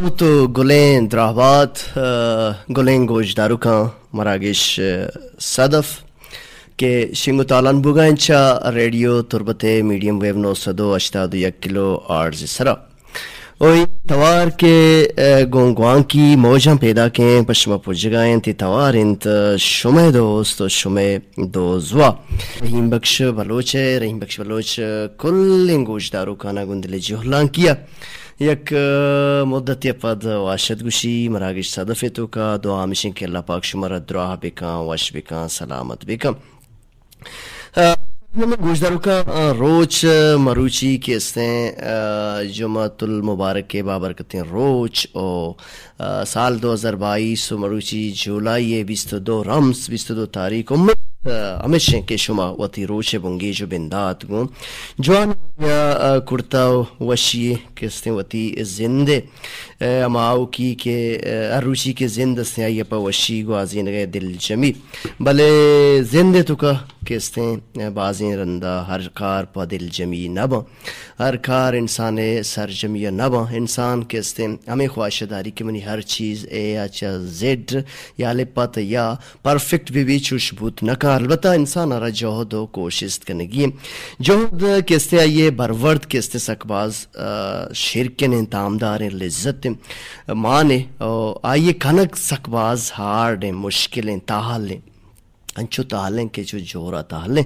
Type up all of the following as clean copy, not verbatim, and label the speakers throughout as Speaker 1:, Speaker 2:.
Speaker 1: تو Glenn دراهباد Glenn گوجدارو کان مراگش صدف که شنگو تالان بوگا انچا ریڈیو تربت میڈیم ویو 981 کلو آرز سرا اوی توار کے گونگوان کی موجاں پیدا کیں پشمہ پجگائیں تی توار انت شمع دوست و شمع دوزوا رحیم بخش بلوچ ہے. رحیم بخش بلوچ کل گوجدارو کانا گندل جہلان کیا یک مدت پد واشد گوشی مراگش صدف تو کا دعا مشن کہ اللہ پاک شمار دعا بکاں وش بکاں سلامت بکاں. گوشدارو کا روچ مروچی کے استیں جمعۃ المبارک کے بابرکتیں روچ او سال 2022 مروچی جولائی 22 رمز 22 تاریخ ہمیشہ کے شما وتی روچ بنگی جو بندات گو جوان کرتا وشی کستیں وتی زندے اماؤ کی کہ اروچی کے زند سے آئی پا وشی گو آزین گئے دل جمی بلے زندے تو کا کستیں بازیں رندہ ہر کار پا دل جمی نبا ہر کار انسان سر جمی نبا انسان کستیں ہمیں خواہش داری کہ منی ہر چیز اے اچھا زیڈ یا لپت یا پرفیکٹ بھی چوش بوت نکا البتہ انسان ارا جہد و کوشش کنگی جہد کستے آئیے برورد کستے سکباز شرکن انتامدار لذت مانے آئیے کنک سکباز ہارڈ مشکلیں تاحلیں انچو تاحلیں کہ جو جورا تاحلیں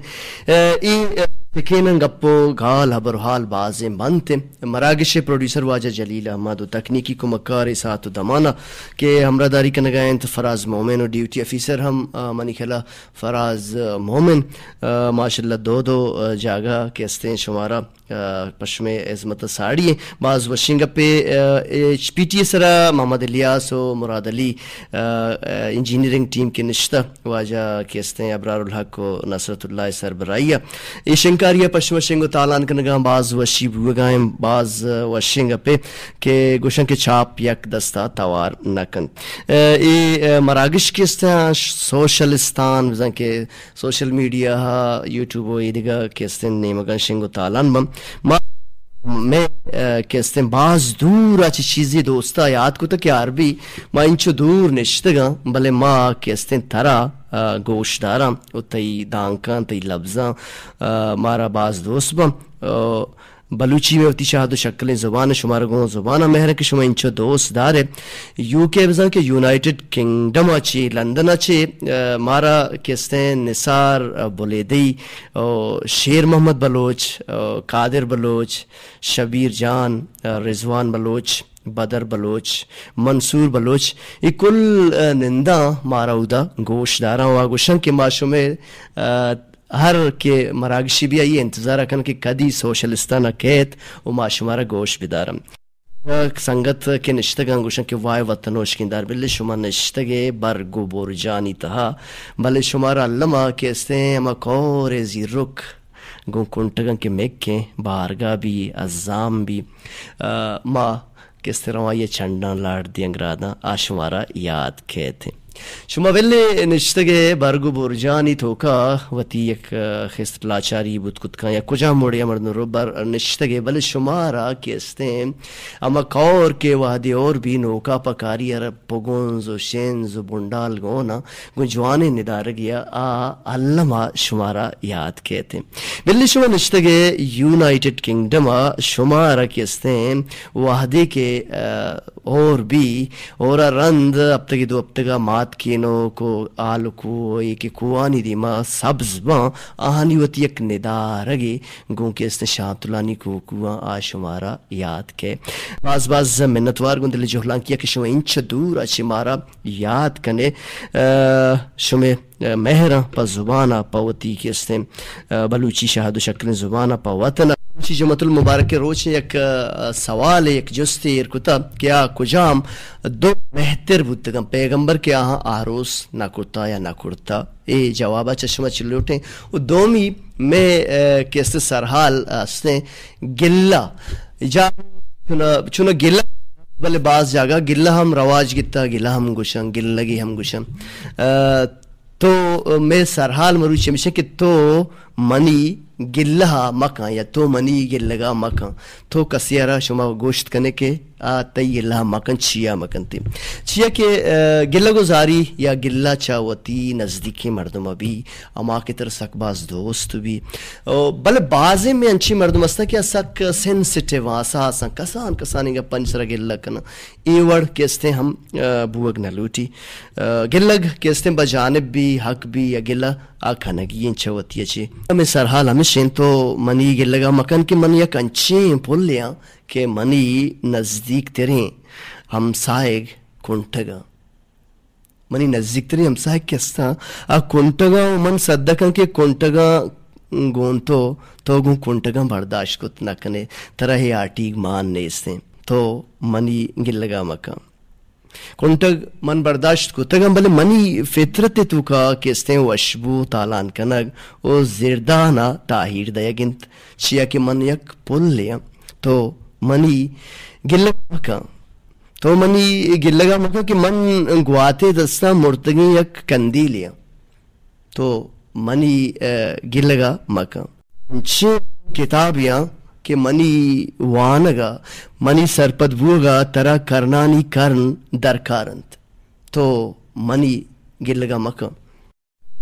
Speaker 1: تکینن گپو گال حبر حال بازیں بنتے مراگش پروڈیوسر واجہ جلیل احمد و تکنیکی کو مکار ساتھ دمانہ کہ ہمراہ داری کا نگائیں فراز مومن و ڈیوٹی افیسر ہم منی خلا فراز مومن ماشاءاللہ دو جاگہ کے استیں شمارہ پشم عظمت ساڑی ہیں بعض وشنگ پہ پی ٹی سرا محمد الیاس و مراد علی انجینئرنگ ٹیم کے نشتہ واجہ کے استیں ابرار الحق و نصرت اللہ سربرائیہ یہ شنکاریہ پشم شنگ تالان کنگاں بعض وشی بوگائیں بعض وشنگ پہ کہ گوشن کے چھاپ یک دستہ توار نکن ای مراگش کے استیں سوشلستان بزن کے سوشل میڈیا یوٹیوب و ایدگا کے استیں نیمگن شنگ تالان بم میں کہتے ہیں بعض دور اچھی چیزیں دوستا یاد کو تک عربی ما انچو دور نشتگاں بلے ما کہتے ہیں ترا گوشت داراں و تی دانکاں تی لفظاں مارا بعض دوست بم بلوچی میں ہوتی شاہد و شکلیں زبان شمارا گون زبانہ مہر کہ شما انچو دوست دارے یو کے بزن کہ یونائٹڈ کنگڈم اچھی لندن اچھی مارا کہستیں نثار بلیدی شیر محمد بلوچ قادر بلوچ شبیر جان رضوان بلوچ بدر بلوچ منصور بلوچ یہ کل نندہ مارا اودا گوشت داراں و آگوشن کے معاشو میں ہر کے مراگشی بھی آئیے انتظار رکھن کہ کدی سوشلستانہ کہت و ما شمارا گوش بدارم سنگت کے نشتگاں گوشن کہ وائے وطنوش کندار بلے شما نشتگے برگو بورجانی تہا بلے شمارا علمہ کے استیں اما کور زیرک گون کنٹگاں کے مکیں بارگاہ بھی عزام بھی ما کس طرح یہ چنڈاں لاڑ دی انگراداں آشمارا یاد کہتے ہیں شما ویلے نشتگے برگو برجانی توکا وتی یک خست لاچاری بود کتکاں یا کجا موڑی امردن رو بر نشتگے بلے شمارا کیستیں اما کور کے وحدی اور بھی نوکا پکاری عرب پگونز و شینز و بنڈال گونا گنجوانے ندار گیا علمہ شمارا یاد کہتے ہیں بلے شما نشتگے یونائٹڈ کنگڈم شمارا کیستیں وحدی کے اور بھی اور رند اب تک دو اب تک مات کینو کو آلو کو ایک کوانی دیما سبز باں آہانی وتی یک ندارگی گون کے اس نے شاہتولانی کو کوان آشمارا یاد کے بعض منتوار گون دل جوہلان کیا کہ شما انچ دور اچھی مارا یاد کنے شما مہرہ پا زبانہ پا وتی کے اس نے بلوچی شاہد و شکل زبانہ پا وطن جمعۃ المبارک کے روچ یک سوال ایک جستی ارکتا کیا کجام دو بہتر بودتگم پیغمبر کے آہاں آروس نہ کرتا یا نہ کرتا اے جوابہ چشمہ چلے اٹھیں و دومی میں کیسے سرحال اسنے گلہ جا چونہ گلہ بلے بعض جاگا گلہ ہم رواج گتا گلہ ہم گوشن گلگی ہم گوشن تو میں سرحال مروچی ہمیشہ کہ تو منی گلہ مکان یا تو منی گلگا مکان تو کسیارا شما گوشت کنے کے تی گلہ مکان چیا مکان تی چیا کہ گلہ گزاری یا گلہ چاوتی نزدیکی مردم بھی اما کی طرح سک باز دوست بھی بلے بازے میں انچی مردم استا کہ سک سینسٹیو آسا آسا کسان کسانی گا پنچرا گلہ کنا ایوڑ کیستے ہم بوگ نلوٹی گلگ کیستے بجانب بھی حق بھی یا گلہ آکھانگی انچاوتی اچھی ہمیں سرحال ہمیشہ تو منی گلگا مکان کی من یک انچیں پول لیا کہ منی نزدیک تیریں ہمسائگ کنٹگا منی نزدیک تیریں ہمسائگ کستا کنٹگا من صدقاں کے کنٹگا گونتو تو گون کنٹگا برداشت کت نکنے طرح آٹیگ مان نیستیں تو منی گلگا مکان کنٹگ من برداشت کو تگم بلے منی فطرت تو کا کیستے وشبو تالان کنگ او زردانا تاہیر دیا گنت چیا کہ من یک پل لیا تو منی گلگا مکا تو منی گلگا مکا کہ من گواتے دستا مرتگی یک کندی لیا تو منی گلگا مکا چھ کتابیاں کہ منی وانگا منی سرپد بوگا ترا کرنانی کرن درکارنت تو منی گلگا مکا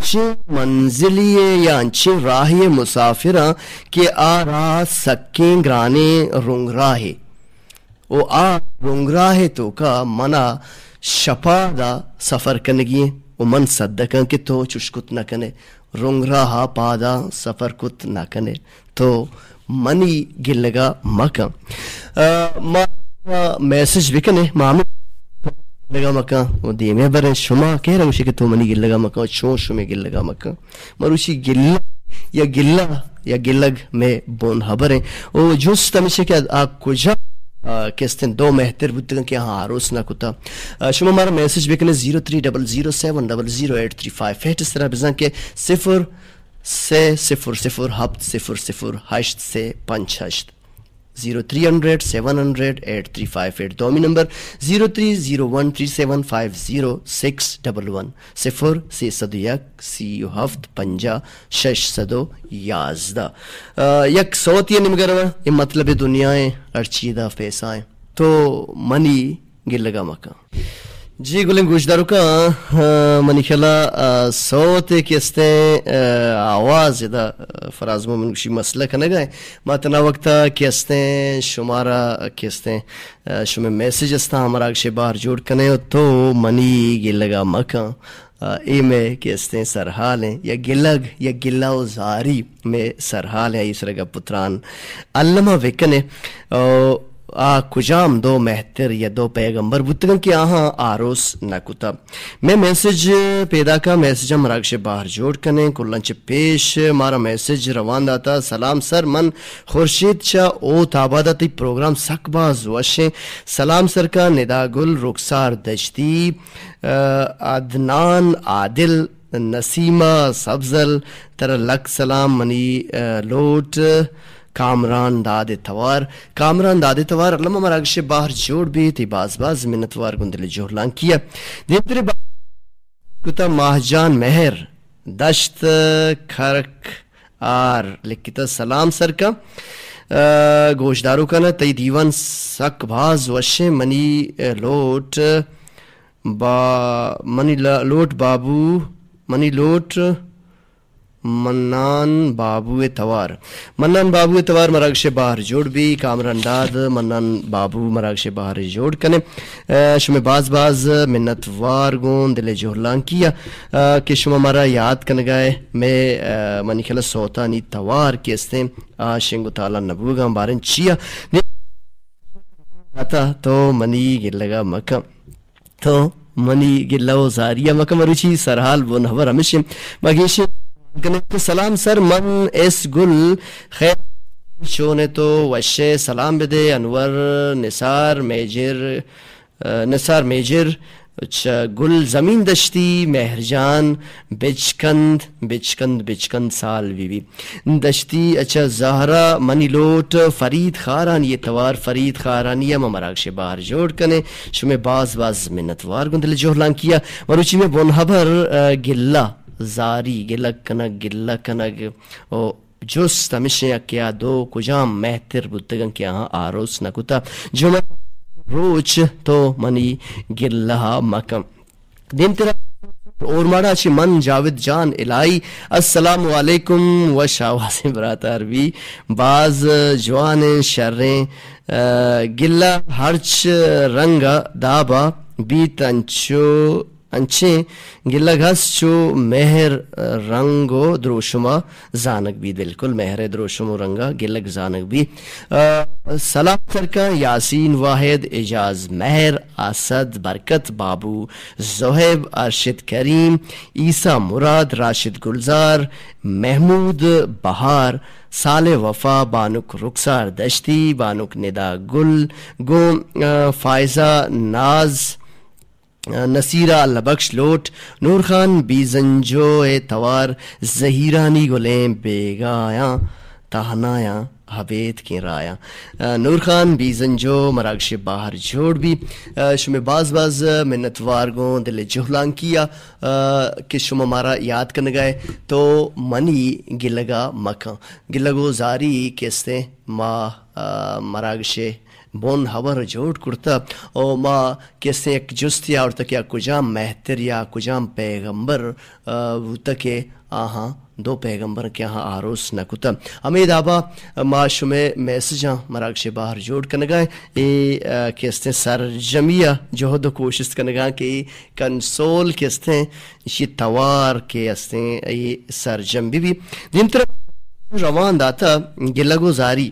Speaker 1: چھ منزلی یا انچے راہی مسافرہ کہ آ راہ سکیں گرانے رنگ راہے او آ رنگ راہے تو کا منا شپا دا سفر کنگی او من صدقاں کہ تو چشکت نہ کنے رنگ راہا پادا سفر کت نہ کنے تو منی گلگا مکا میسج بکنے مامی گلگا مکا وہ دیمے برے شما کہہ رہا ہوں کہ تو منی گلگا مکا چون شمی گلگا مکا مروشی گلہ یا گلہ یا گلگ میں بون حبریں وہ جوست ہمیشہ کہ آپ کجا کیستن دو مہتر بودتگن کہ ہاں آروس نہ کتا شما ہمارا میسج بکنے 0300700835 اس طرح بزن کہ 0 سے 00700 سے 58 0300700835 دومی نمبر 0301375061 0 سے 37 یک صوتی نمگروا یہ مطلب دنیایں ارچیدہ پیسائیں تو منی گلگا مکا جی گلیں گوشداروں کا منی خلا صوت کیستے آواز دا فراز مومن گوشی مسئلہ کھنا گئے ماتنا وقتا کیستے شمارا کیستے شمیں میسیج استا ہمارا اکشے باہر جوڑ کنے تو منی گلگا مکا اے میں کیستے سرحال ہیں یا گلگ یا گلہ و زاری میں سرحال ہیں اس رگا پتران علمہ وکنے کجام دو مہتر یا دو پیغمبر بودتگن کہ آہاں آروس نکتا میں میسج پیدا کا میسج ہم راگش باہر جوڑ کنے کلنچ پیش مارا میسج روان داتا سلام سر من خورشید شاہ او تابادتی پروگرام سک باز وشیں سلام سر کا ندا گل رخسار دشتی عدنان عادل نسیمہ سبزل تر لک سلام منی لوٹ کامران داد توار علمہ مراگش باہر جوڑ بھی تی باز منتوار گندل جوڑلان کیا دیمتر کتا ماہجان مہر دشت کھرک آر لکھتا سلام سر کا گوشدارو کا نا تی دیوان سک باز وشے منی لوٹ بابو منی لوٹ منان بابو توار مراگش باہر جوڑ بھی کامران داد منان بابو مراگش باہر جوڑ کنے شما باز منتوار گون دل جوہلان کیا کہ شما مرا یاد کن گئے میں منی خلا سوتانی توار کیستے شنگو تعالی نبوگا بارن چیا آتا تو منی گلگا مکہ تو منی گلہ و زاریہ مکہ مروچی سرحال وہ نحور ہمیشہ مگیش سلام سر من اس گل خیر شونے تو وشے سلام بدے انور نثار میجر اچھا گل زمین دشتی مہرجان بچکند سال بی دشتی اچھا زہرا منی لوٹ فرید خاران یہ توار فرید خارانی مراگش باہر جوڑ کنے شمیں باز منتوار گندل جوہلان کیا مروچی میں بونہبر گلہ زاری گلک کنگ گلہ کنگ او جست ہمیشہ کیا دو کجام مہتر بودگن کیا آروس نکتا جمع روچ تو منی گلہ مکم دیم تیرا اور ماڑا چی من جاوید جان الہی السلام علیکم و شاواز براتر بھی باز جوان شریں گلہ ہرچ رنگ دابا بیت انچیں گلہ گھس چو مہر رنگو دروشما زانک بھی بالکل مہر دروشم رنگا گلگ زانک بھی سلام کرکا یاسین واحد اجاز مہر اسد برکت بابو زہیب ارشد کریم عیسیٰ مراد راشد گلزار محمود بہار صالح وفا بانک رخسار دشتی بانک ندا گل گو فائزہ ناز نصیرہ اللہ بخش لوٹ نور خان بیزنجو توار زہیرانی گلیں بیگایاں تہنایاں حبیت کی رایا نور خان بیزنجو مراکش باہر جوڑ بھی شمع باز منتوار گوں دل جہلان کیا کہ شمع مارا یاد کرنے گئے تو منی گلگا مکہ گلگو زاری کیستے ماں مراکش بون ہور جوڑ کرتا او ماں کیسے ایک جستیا اور تک یا کجام مہتر یا کجام پیغمبر تکے آہاں دو پیغمبر کے ہاں آروس نکتا امید آبا ما شمع میسجاں مراکش باہر جوڑ کنگائیں اے کیستے سرجمیہ جہد و کوشش کنگاں کہ کنسول کیستے یہ توار کے استے یہ سرجم بھی دن طرح روان داتا گلگو زاری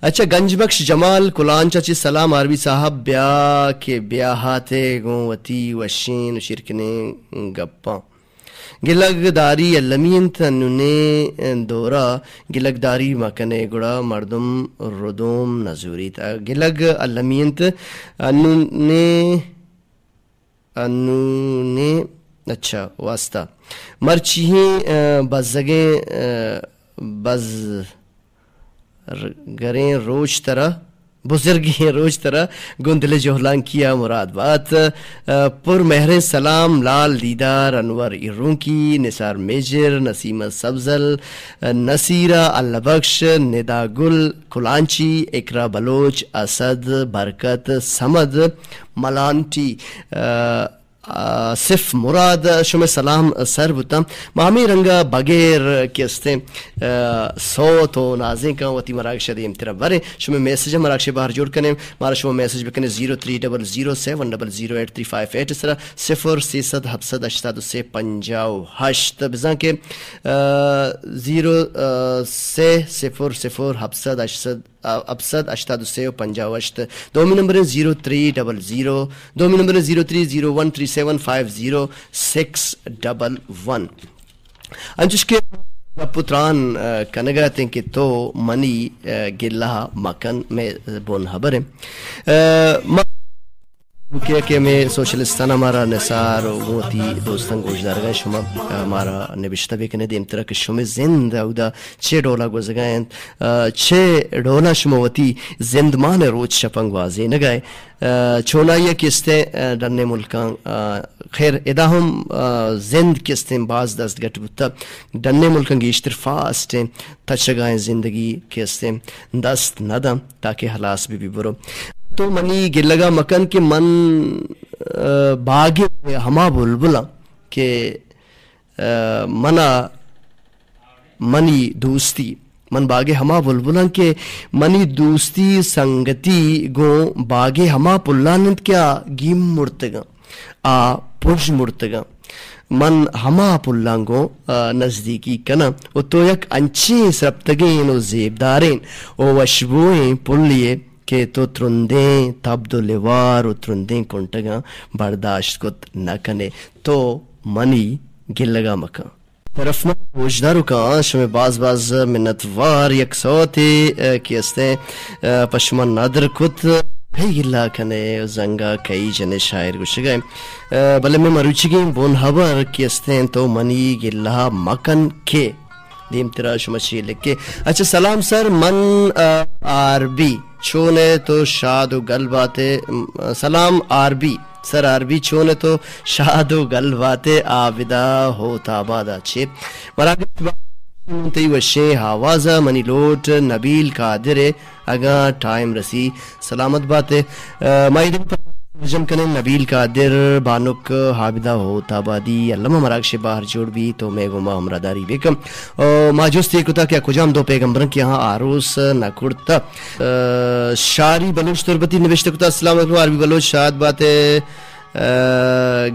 Speaker 1: اچھا گنج بخش جمال کلان چاچی سلام عربی صاحب بیا کے بیاہاتے گوتی وشین شرکنے گپاں گلگ داری اللمین تننے دورا گلگ داری مکنے گڑا مردم ردوم نزوری تا گلگ اللمین انونے اچھا واسطہ مرچییں بزگیں بز گریں روج طرح بزرگیں روج طرح گندل جوہلان کیا مراد بات پر مہر سلام لال دیدار انور ایرونکی نثار میجر نسیمہ سبزل نصیرہ اللہ بخش ندا گل کلانچی اقرا بلوچ اسد برکت سمد ملانٹی صف مراد شمع سلام سر بتا مامی رنگا بغیر کیستے سو تو نازیں کا وتی مراکش دیم تیرا برے شمع میسج مراکش باہر جوڑ کنے مارا شمع میسج بکنے 0300708358 اس طرح 03770 بزاں کے 0300758 دومی نمبر 0300 دومی نمبر 0301375061 انچش کے پتران کنگاتے کہ تو منی گلہ مکن میں بون حبر ہے کہ میں سوشلستانہ ہمارا نثار موتی دوستان گوشدار گئے شما ہمارا نبشتہ بھی کنے دیم طرح کہ شما زند او دا 6 ڈولا گوزگائیں 6 ڈولا شما وتی زند مان روچ شپنگ واضح نگائے چونائیہ کستے ڈرنے ملکان خیر ادا ہم زند کستے باز دست گٹ بتا ڈرنے ملکان گیشتر فاسٹ ہیں تچگائیں زندگی کستے دست ندم تاکہ حلاس بھی برو تو منی گلگا مکن کے من باغی ہما بلبلا کہ منا منی دوستی من باغے ہما بلبلا کہ منی دوستی سنگتی گو باغے ہما پلانند کیا گیم مرتگا آ پرش مرتگا من ہما پلانگو نزدیکی کنا و تو یک انچے سرپتگین و زیبدارین و وشبوئیں پلیے کہ تو ترندیں تبدو لیوار و ترندیں کنٹگاں برداشت کت نہ کنے تو منی گلگا مکان طرفنا وجدارو کا شمی باز منتوار یک سوتے کیستے پشمان نادر کت ہے گلہ کنے زنگا کئی جنے شاعر گوشگائیں بلے میں مروچگیں بون حبر کیستے تو منی گلہ مکن کے دیم تیرا شما چیئے لکھے اچھا سلام سر من عربی چھونے تو شاد و گل باتیں سلام عربی سر عربی چھونے تو شاد و گل باتیں آبدہ ہوتا آبادہ چھے مراکز تی وشے حوازہ منی لوٹ نبیل قادر اگا ٹائم رسی سلامت باتیں مائدن پر جم کنے نبیل قادر بانک حابدہ ہوتا آبادی علامہ مراکش باہر جوڑ بھی تو میں گما ہمراداری بیکم ماجوستی کتا کیا کجام دو پیغمبرن کی یہاں آروس نکڑتا شاری بلوچ تربتی نوشت کتا السلام علیکم عربی بلوچ شاد باتیں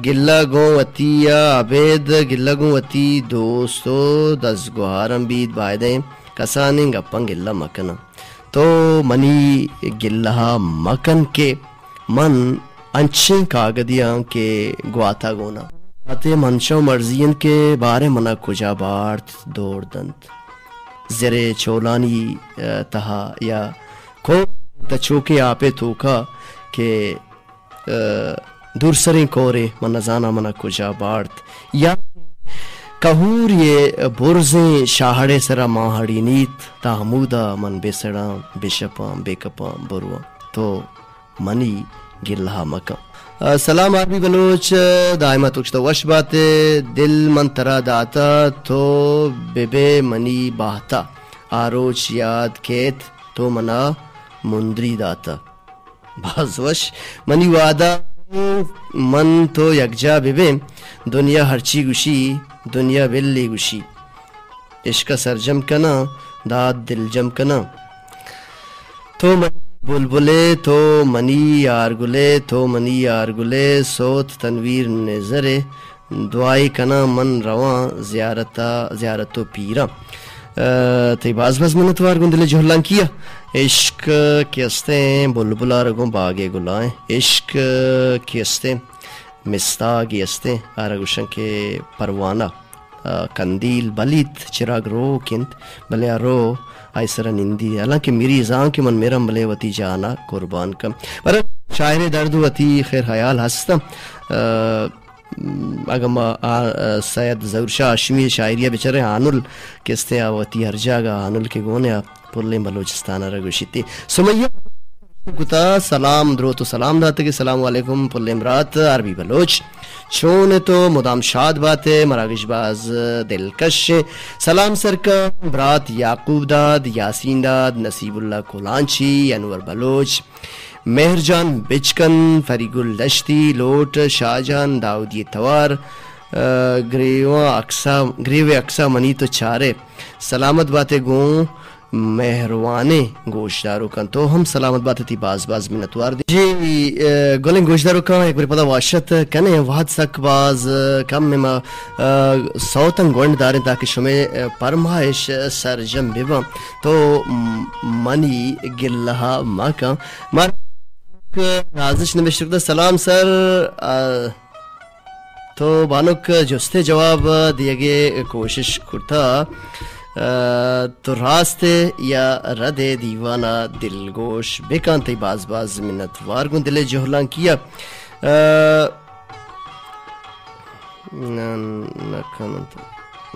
Speaker 1: گلہ گوں وطی عبید گلہ گوں وطی دوستو دس گوہارم بید بائدیں کسانیں گپن گلہ مکن تو منی گلہ مکن کے من انچیں کاغدیاں کے گواتا گونا آتے منشو مرزین کے بارے منا کجا بارت دوڑ دند زرے چولانی تہا یا کو تچوکے آپے توکا کہ دور سریں کورے من نزانا منا کجا بارت یا کہور یہ برزیں شاہڑے سرا ماہڑی نیت تا حمودہ من بے سڑاں بے شپاں بے کپاں بروان تو منی گلہ مکم سلام عربی بلوچ دائمہ تکشتا وش باتے دل من ترا داتا تو بے بے منی باہتا آروچ یاد کیت تو منا مندری داتا باز وش منی وعدہ من تو یکجا بے بے دنیا ہرچی گوشی دنیا بلی گوشی عشق سرجم کنا داد دل جم کنا تو بلبلے تو منی یار گلے تو منی یار گلے سوت تنویر نظرے دعائی کنا من رواں زیارتو پیرا تی باز منتوار گندلے جہلان کیا عشق کی استیں بلبلا رگوں باغے گلائیں عشق کی استیں مستاگی استیں آرگوشن کے پروانہ کندیل بلیت چراغ رو کنت بلے رو آئی سرا نندی حالانکہ میری ازاں کی من میرا ملے وطی جانا قربان کم برای شاعر درد وطی خیر خیال ہستا اگم سید ظہور شاہ ہاشمی شاعریہ بچرے آنول کستے آوتی ہر جاگا آنول کے گونے پرلیں بلوچستانہ رگوشتی سمیہ کتا سلام درو تو سلام داتا کہ السلام علیکم پل امرات عربی بلوچ چون تو مدام شاد باتیں مراکش باز دلکش سلام سر کا برات یعقوب داد یاسین داد نصیب اللہ کولانچی انور بلوچ مہر جان بچکن فریق الدشتی لوٹ شاہ جان داودی توار گریو اکسا منی تو چارے سلامت باتیں گوں مہروانے گوشداروں کا تو ہم سلامت بات تھی باز منتوار دی جی گولیں گوشداروں کا ایک بار پتا واشت کنے وحد سک باز کم میں سوتن گونڈ داریں تاکہ شمیں پرمائش سرجم بیوان تو منی گلہ ماکا نازش نمشتر دا سلام سر تو بانک جستے جواب دیے گے کوشش کرتا تو راستے یا رد دیوانہ دل گوش بیکانتی باز منتوار گن دل جہلان کیا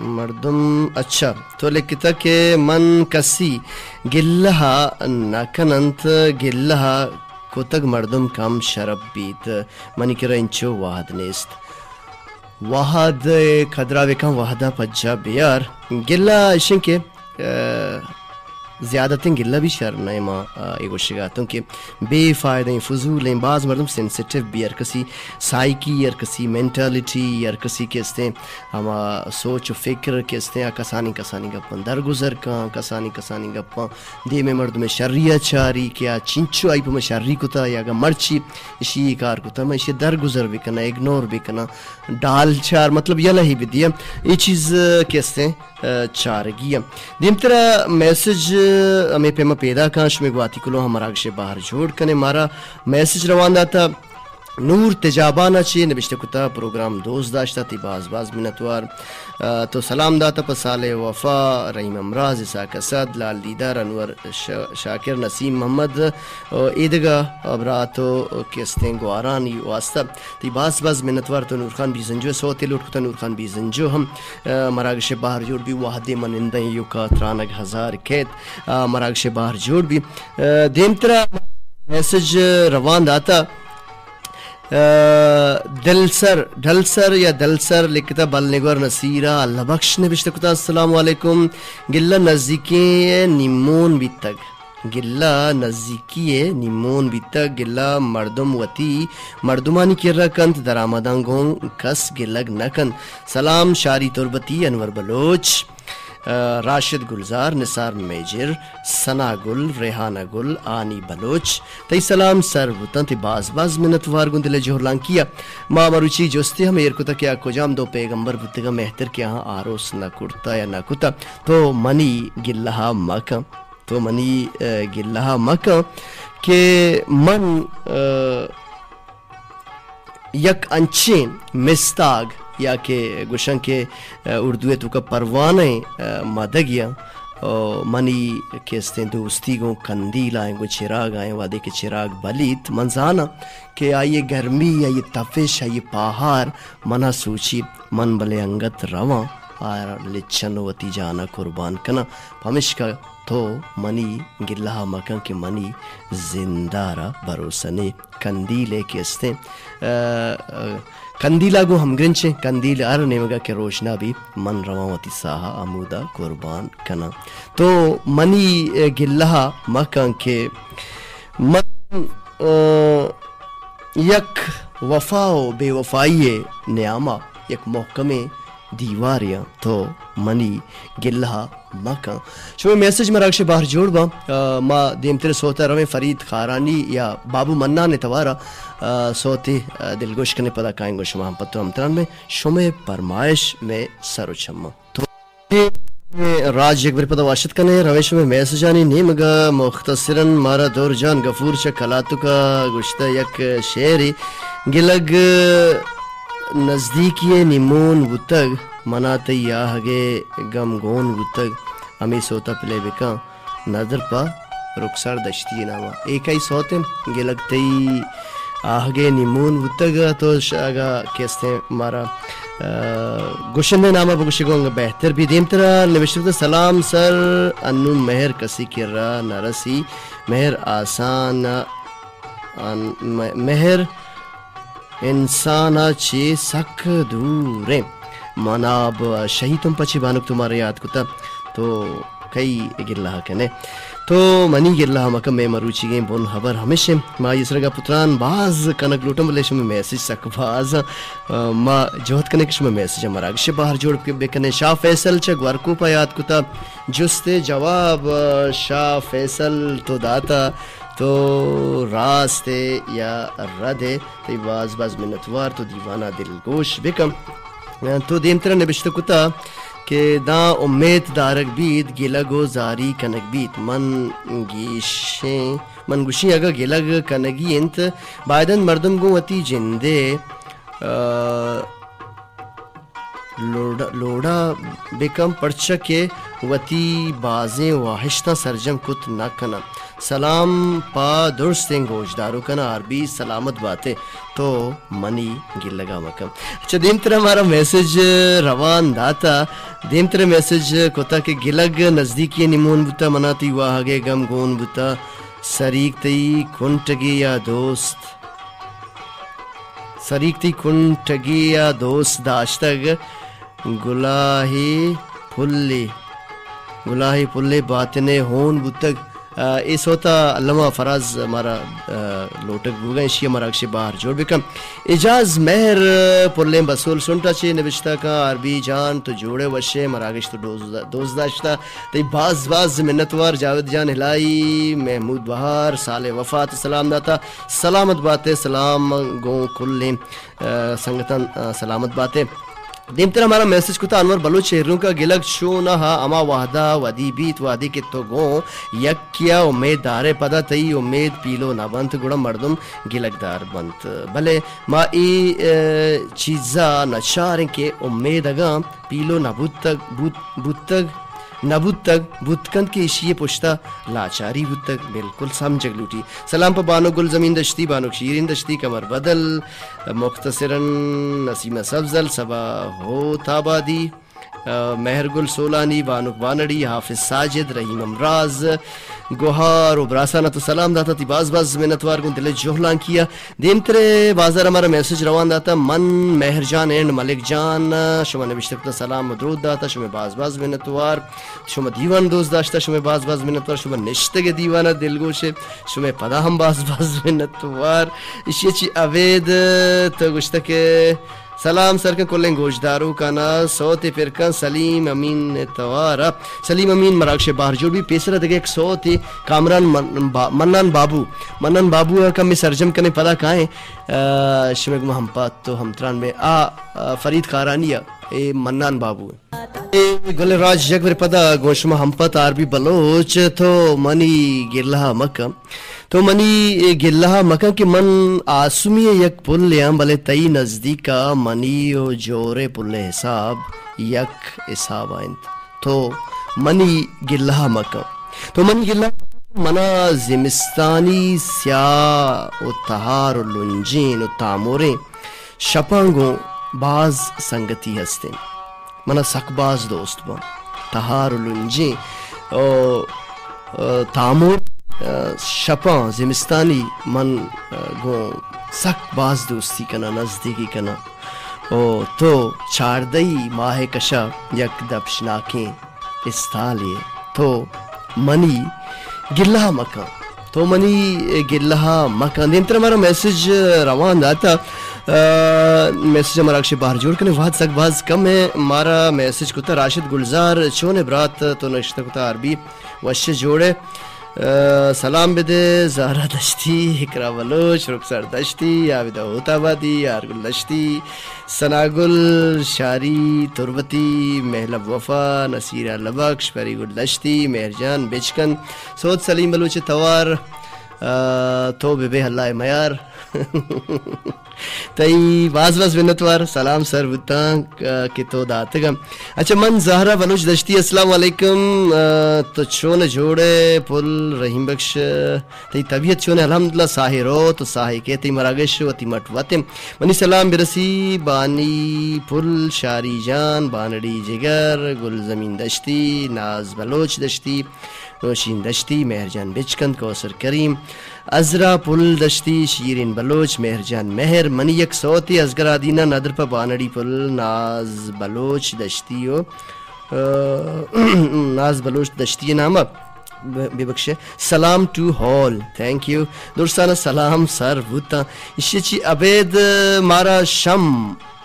Speaker 1: مردم اچھا تو لکھتا کہ من کسی گلہ نکننت گلہ کتگ مردم کم شرب بیت منی کرا انچو واحد نیست واحد خدرہ وکم واحدہ پجا بیار گلہ اشن کے زیادتیں گلہ بھی شرنائے ماں ایگو شگاتوں کہ بے فائدیں فضول ہیں بعض مردم سینسیٹیو بھی ارکسی سائیکی ارکسی مینٹالٹی ارکسی کہستے ہیں ہما سوچ و فکر کہستے ہیں کسانی گپاں درگزر کان کسانی گپاں دے میں مردم شریعہ چاری کیا چنچو آئی پا میں شری کتا یا گا مرچی اشی کار کتا میں اشی درگزر بھی کنا اگنور بھی کنا ڈال چار مطلب یلہ ہی بھی دیا یہ چیز کہستے ہیں چارگی دیم طرح میسج ہمیں پیما پیدا کانش میں گواتی کلو ہم مراکش باہر جوڑ کنے مارا میسج روان داتا نور تجابانا چی نبشته کتا پروگرام دوست داشتا تی باز منتوار تو سلام داتا پا سال وفا رحیم امراض اساق اسد لال دیدار انور شاکر نسیم محمد ایدگا براتو کستین گوارانی واسطہ تی باز منتوار تو نور خان بیزنجو سوتی لوٹ کتا نور خان بیزنجو ہم مراگش باہر جوڑ بھی واحد منندہ یو کا 93,000 کھیت مراگش باہر جوڑ بھی دیمترا میسج روان داتا ڈھلسر یا دلسر لکھتا بلنگور نصیرہ اللہ بخش نے بشتہ کتا السلام علیکم گلہ نزدیکی نیمون بیتگ گلہ مردم وتی مردمانی کر کنت درآمدان گون کس گلگ نکن سلام شاری تربتی انور بلوچ راشد گلزار نثار میجر ثنا گل ریحانہ گل آنی بلوچ تی سلام سر وطن تی باز منتوار گندل جوہرلان کیا ما مروچی جوستی ہم ایر کتا کیا کجام دو پیغمبر بتگا مہتر کیا ہاں آروس نہ کرتا یا نہ کتا تو منی گلہا مکہ کہ من یک انچین مستاگ یا کہ گوشن کے اردوے تو کا پروانے مدگیا منی کیستیں دوستی گو کندیل آئیں گو چراغ آئیں وادے کے چراغ بلیت منزانا کہ آئیے گرمی آئیے تفش آئیے پہار منا سوچی من بلے انگت رواں آر لچن وتی جانا قربان کنا پمش کا تو منی گلہ مکن کے منی زندارہ بروسنے کندیلے کیستیں کندیلا گو ہم گرنچے کندیل ار نیمگا کے روشنا بھی من روانوتی ساہا عمودہ قربان کنا تو منی گلہ مکن کے من یک وفاو بے وفائی نیامہ یک محکمے دیواریاں تو منی گلہ مکن شما میسج مراکش باہر جوڑ با ما دیمتر سوتا رویں فرید خارانی یا بابو منان توارا سوتی دلگوش کنے پدا کائیں گو شما ہم پتو امتران میں شما پرمائش میں سرو چما تو راج یک بر پدا واشد کنے رویش میں میسجانی نیمگا مختصراً مارا دور جان غفور چا کلاتو کا گشتہ یک شعری گلگ نزدیکی نیمون بوتگ مناتی آہگے گم گون بوتگ ہمیں سوتا پلے بکا نظر پا رخسار دشتی ناما ایک ہی سوتے گلگتی آہگے نیمون بوتگ تو شاگا کیستے مارا گوشن نامہ بگوشگونگا بہتر بھی دیمترا نوشتر سلام سر انو مہر کسی کر رہا نرسی مہر آسان مہر انسانا چے سک دوریں مناب شہیدم پچھی بانک تمہارا یاد کتا تو کئی گرلہ کنے تو منی گرلہ مکم میں مروچی گئیں بون حبر ہمیشہ ما یہ سرگا پتران باز کنک لوٹم بلے شما میسیج سک باز ما جوہد کنے کشما میسیج مراگش باہر جوڑ بکنے شاہ فیصل چک ورکو پا یاد کتا جستے جواب شاہ فیصل تو داتا تو راستے یا ردے تی باز منتوار تو دیوانہ دلگوش بکم تو دیمترہ نبشتہ کتا کہ دا امید دارک بیت گلگو زاری کنک بیت من گوشیں اگا گلگ کنگی انت بائدن مردم گو وتی جندے لوڑا بکم پرچہ کے وتی بازیں واحشتہ سرجم کت نہ کنا سلام پا درستیں گوشدارو کنا عربی سلامت باتیں تو منی گل لگا مکم اچھا دیمتر ہمارا میسج روان داتا دیمتر میسج کتا کہ گلگ نزدیکی نیمون بوتا مناتی واہگے گم گون بوتا سریک تی کنٹگی یا دوست سریک تی کنٹگی یا دوست داشتگ گلاہی پلے باتنے ہون بوتگ اس ہوتا علامہ فراز ہمارا لوٹک گوگا شیعہ مراکش باہر جوڑ بکم اجاز مہر پلیں بسول سنٹا چے نوشتہ کا عربی جان تو جوڑے وشے مراکش تو دوست داشتہ تی باز منتوار جاوید جان ہلائی محمود بہار سال وفات سلام داتا سلامت باتیں سلام گو کلیں سنگتن سلامت باتیں دیمتر ہمارا میسج کو تھا انور بلوچ شہروں کا گلک شو نہ اما وحدہ ودی بیت وادی کے تو گو یک کیا امید دارے پدا تئی امید پیلو نہ بنت گڑا مردم گلک دار بنت بھلے ما ای چیزا نچاریں کے امید اگاں پیلو نہ نبود تک بودکند کے اشیے پشتا لاچاری بود تک بالکل سمجھ لوٹی. سلام پہ بانو گل زمین دشتی بانو شیرین دشتی کمر بدل مختصراً نسیمہ سبزل صبا ہو تابادی مہر گل سولانی بانک بانڑی حافظ ساجد رحیم امراض گوہار و براسانہ تو سلام داتا تی باز منتوار گن دل جوہلان کیا دیمترے بازار ہمارا میسج روان داتا من مہر جان اینڈ ملک جان شما نوشتکتا سلام مدرود داتا شما باز منتوار شما دیوان دوست داشتا شما باز منتوار شما نشتگ دیوانا دلگوش شما پدا ہم باز منتوار اسی چی اوید تو گشتا کہ سلام سرکن کلیں گوشدارو کانا صوت پرکن سلیم امین توارا سلیم امین مراکش باہر جو بھی پیسرہ دگے ایک صوت کامران منان بابو کا میں سرجم کرنے پدا کھائیں شمک محمد تو ہمتران میں فرید خارانیہ اے منان بابو گل راج جگ پر پدا گوشما ہمپت عربی بلوچ تو منی گلہ مکہ تو منی گلہ مکہ کہ من آسمی یک پل لیاں بلے تئی نزدیکا منی و جورے پل حساب یک حساب آئند تو منی گلہ مکہ تو من گلہ منا زمستانی سیاہ و تہار و لنجین و تاموریں شپانگوں باز سنگتی ہستے منا سکباز دوست با تہار و لنجین و تامور شپاں زمستانی من گو سک باز دوستی کنا نزدیکی کنا او تو چاردئی ماہ کشا یک دبشناکیں استالیے تو منی گلہ مکان دیم تر ہمارا میسج روان داتا میسج ہمارا اکشے باہر جوڑ کرنے وہاں سک باز کم ہے ہمارا میسج کتا راشد گلزار چونے برات تو نشتہ کتا عربی وشے جوڑے سلام بدے زہرہ دشتی اکرا بلوچ رخسار دشتی عابدہ ہوتا بادی آرگل دشتی سناگل شاری تربتی محلب وفا نصیرہ لبکش پری گل دشتی مہرجان بچکن سود سلیم بلوچ توار تو بے اللہ میار تئی باز منتوار سلام سر بتاں کہ تو داتگم اچھا من زہرہ بلوچ دشتی السلام علیکم تو چون جوڑے پل رحیم بخش تئی طبیعت چون الحمدللہ ساہی رو تو ساہی کے تی مراگش و تی مٹواتم منی سلام برسی بانی پل شاری جان بانڑی جگر گل زمین دشتی ناز بلوچ دشتی نوشین دشتی مہرجان بچکند کوثر کریم ازرا پل دشتی شیرین بلوچ مہرجان مہر منی یک صوتی ازگر آدینہ ندر پا بانڑی پل ناز بلوچ دشتی و ناز بلوچ دشتی نامہ بے بخشے سلام ٹو ہال تھینک یو درستانہ سلام سر بھوتا اسی چی عبید مارا شم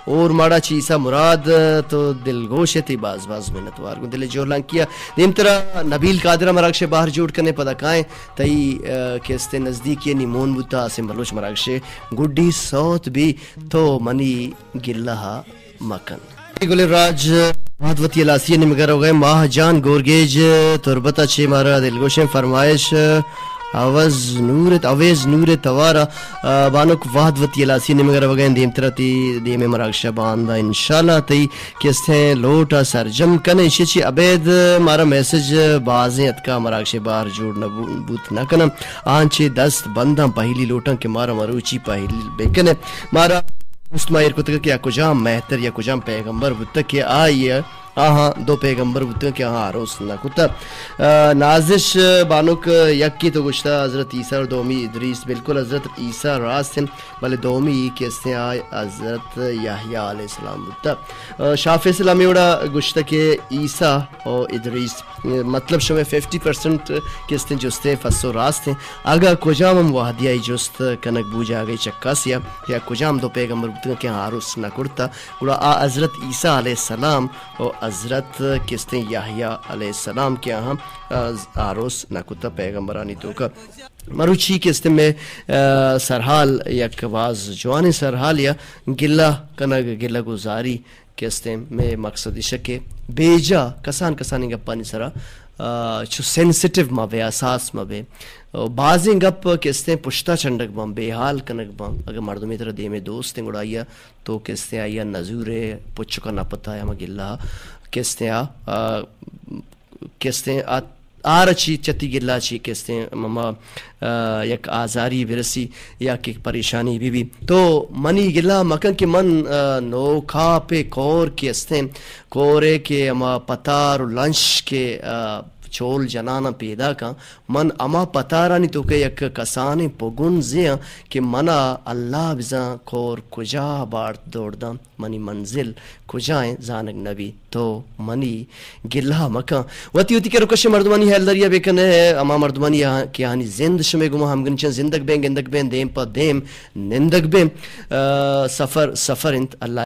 Speaker 1: اور ماڑا چیسا مراد تو دل گوشے تھی باز منتوار کو دل جوڑلان کیا دیم طرح نبیل قادرہ مراکشے باہر جوڑ کرنے پدا کائیں تئی کیستے نزدیکی نیمون بوتا آسم بلوچ مراکشے گڈی سوت بھی تو منی گلہ مکن گل راج بہت وطی الاسی نمگر ہو گئے ماہ جان گورگیج تربتا چھے مارا دل گوشیں فرمائش اویز نور توارا بانک وحد وطی الاسی نمگر وگین دیم ترتی دیم مراکشہ باندہ انشاءاللہ تی کستے لوٹا سرجم کنے اسی چی عبید مارا میسج بازیں اتکا مراکشہ باہر جوڑنا بوت نہ کنم آنچے دست بندہ پہلی لوٹاں کے مارا مروچی پہلی بیکنے مارا مستمائر کو تکا کیا کجام مہتر یا کجام پیغمبر بوتا کہ آئیے ہاں دو پیغمبر بوتے کہ ہاں روز نہ کتا نازش بانوک یکی تو گشتہ حضرت عیسیٰ اور دومی ادریس بالکل حضرت عیسیٰ راست ہیں بلے دومی کیستے آئے حضرت یحییٰ علیہ السلام بوتا شاف اسلامی وڑا گشتہ کہ عیسیٰ اور ادریس مطلب شمیں 50% کیستے جستے فسو راست ہیں اگا کجام ہم وحدیائی جست کنک بوجا آگئی چکاسیا یا کجام دو پیغمبر بوتے کہ ہاں روز نہ کرتا وڑا حضرت عیسیٰ علیہ السلام اور حضرت کستے یحییٰ علیہ السلام کے ہاں آروس نکتا پیغمبرانی تو کا مروچی کے استعمال میں سرحال یک واز جوان سرحال یا گلہ کنگ گلہ گزاری کے استعمال میں مقصد شکے بیجا کسان کسانی گپانی سرا چو سینسٹیو مبے اساس مبے بعضیں گپ کہتے ہیں پشتا چنڈک بم بے حال کنک بم اگر مردمی طرح دے میں دوست ہیں گڑایا تو کہتے ہیں آیا نظورے پچھ کا نہ پتہ ہے مگلہ کہتے ہیں آر چی چتی گلا چی کہتے ہیں مما یک آزاری برسی یا کہ پریشانی بھی تو منی گلا مکن کے من نو کھا پہ کور کے استیں کورے کے اما پتار لنش کے چول جنانا پیدا کا من اما پتارانی تو کہ یک کسانے پگن زیاں کہ منا اللہ بزاں کور کجا بارت دوڑ دا منی منزل کجائیں زانک نبی تو منی گلہ مکان وتی وتی کے رکش مردمانی ہے دریا بیکن ہے اما مردمانی کی آنی زند شمے گما ہم گنچن زندگ بین گندگ بین دیم پا دیم نندگ بین سفر انت اللہ